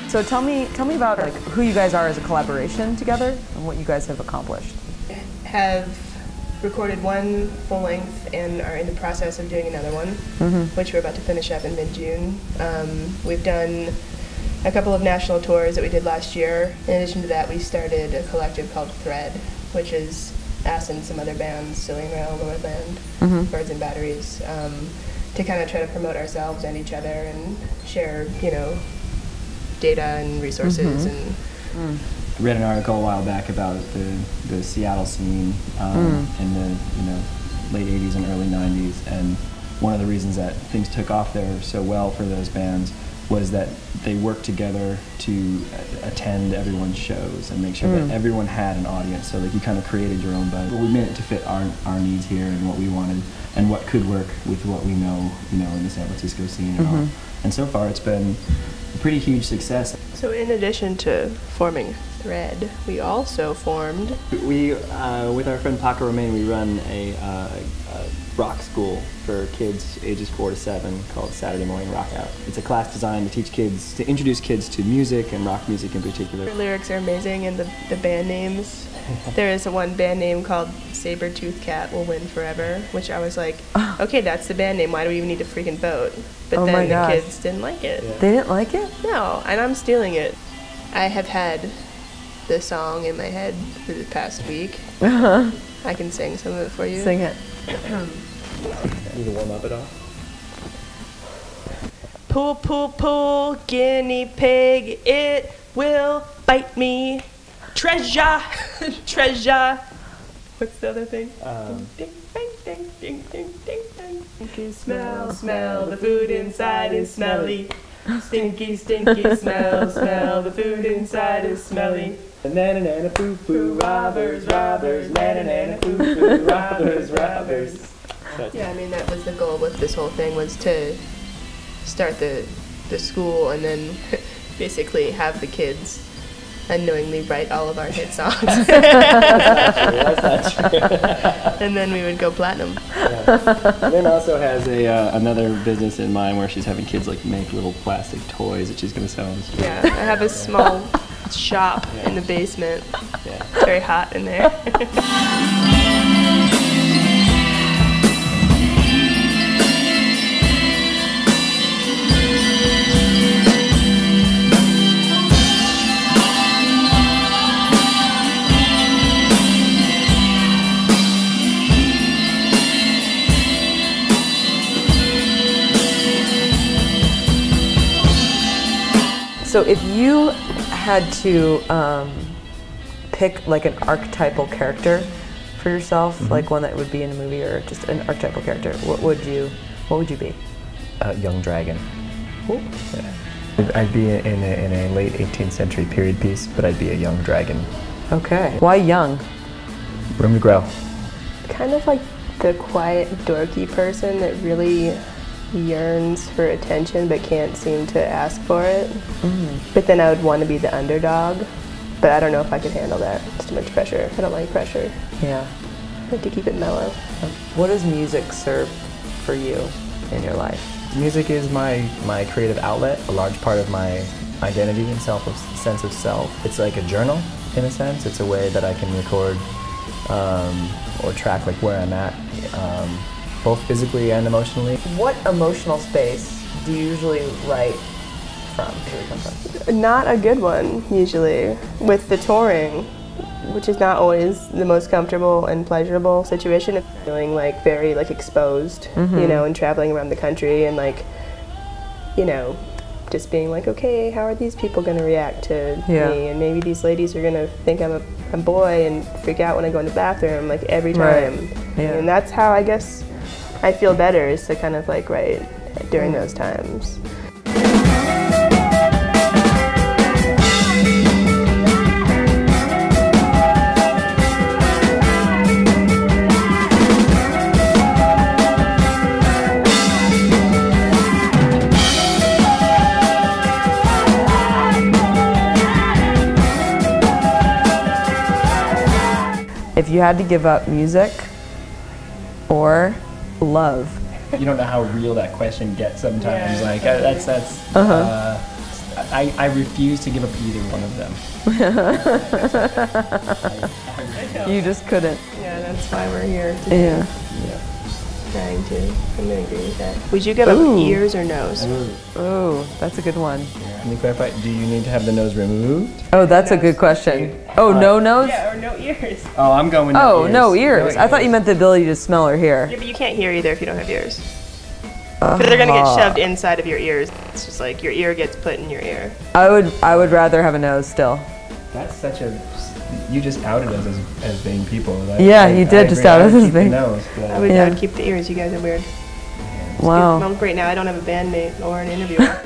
So tell me about like who you guys are as a collaboration together and what you guys have accomplished. Have recorded one full length and are in the process of doing another one, which we're about to finish up in mid-June. We've done a couple of national tours that we did last year. In addition to that, we started a collective called Thread, which is us and some other bands, Cillian Rail, Northland, Birds and Batteries, to kind of try to promote ourselves and each other and share, you know, data and resources. And I read an article a while back about the Seattle scene in the late 80s and early 90s, and one of the reasons that things took off there so well for those bands was that they worked together to attend everyone's shows and make sure that everyone had an audience. So like you kind of created your own buzz. But we made it to fit our needs here and what we wanted and what could work with what we know, in the San Francisco scene and all. And so far it's been a pretty huge success. so in addition to forming Thread, we also formed... We, with our friend Paco Romain, we run a rock school for kids ages 4 to 7 called Saturday Morning Rock Out. It's a class designed to introduce kids to music and rock music in particular. The lyrics are amazing, and the band names. There is one band name called Saber-Tooth Cat Will Win Forever, which I was like, okay, that's the band name, why do we even need to freaking vote? But then the kids didn't like it. Yeah. They didn't like it? No, and I'm stealing it. I have had the song in my head for the past week. I can sing some of it for you. Sing it. Need to warm up at all? Pull, pull, pull, guinea pig, it will bite me. Treasure, treasure. What's the other thing? Ding, ding, ding, ding, ding, ding, ding. Stinky smell, smell, the food inside is smelly. Stinky, stinky smell, smell, the food inside is smelly. Na-na-na-na, poo-poo, robbers, robbers, na-na-na-na, poo-poo, robbers, robbers. Yeah, I mean, that was the goal with this whole thing, was to start the school and then basically have the kids unknowingly write all of our hit songs. That's not true. And then we would go platinum. Yeah. Lynn also has another business in mind where she's having kids like make little plastic toys that she's going to sell on the street. Yeah, I have a small shop in the basement. Yeah. It's very hot in there. So if you had to pick like an archetypal character for yourself, like one that would be in a movie or just an archetypal character, what would you be? Young dragon. Cool. Yeah. I'd be in a late 18th century period piece, but I'd be a young dragon. Okay. Why young? Room to grow. Kind of like the quiet, dorky person that really yearns for attention but can't seem to ask for it. But then I would want to be the underdog, but I don't know if I could handle that. It's too much pressure. I don't like pressure. Yeah. I like to keep it mellow. What does music serve for you in your life? Music is my creative outlet, a large part of my identity and sense of self. It's like a journal, in a sense. It's a way that I can record or track like where I'm at, both physically and emotionally. What emotional space do you usually write from? Not a good one, usually. With the touring, which is not always the most comfortable and pleasurable situation. Feeling like very like exposed, you know, and traveling around the country and like, you know, just being like, okay, how are these people going to react to me? And maybe these ladies are going to think I'm a boy and freak out when I go in the bathroom, like every time. And that's how I guess I feel better, is to kind of like write during those times. If you had to give up music or love. You don't know how real that question gets sometimes. Like that's I refuse to give up either one of them. You just couldn't. Yeah, that's why we're here today. Yeah. Yeah. Trying to. I'm gonna agree with that. Would you give up ears or nose? Oh, that's a good one. Let me clarify. Do you need to have the nose removed? Oh, that's a good question. Oh, no nose? Yeah, or no ears. Oh, I'm going. Oh, no ears. I thought you meant the ability to smell or hear. Yeah, but you can't hear either if you don't have ears. Because they're gonna get shoved inside of your ears. It's just like your ear gets put in your ear. I would rather have a nose still. That's such a. You just outed us as being people. Yeah, you did just out us as being. Nose, I would keep the ears. You guys are weird. Wow. Well, great now I don't have a bandmate or an interviewer.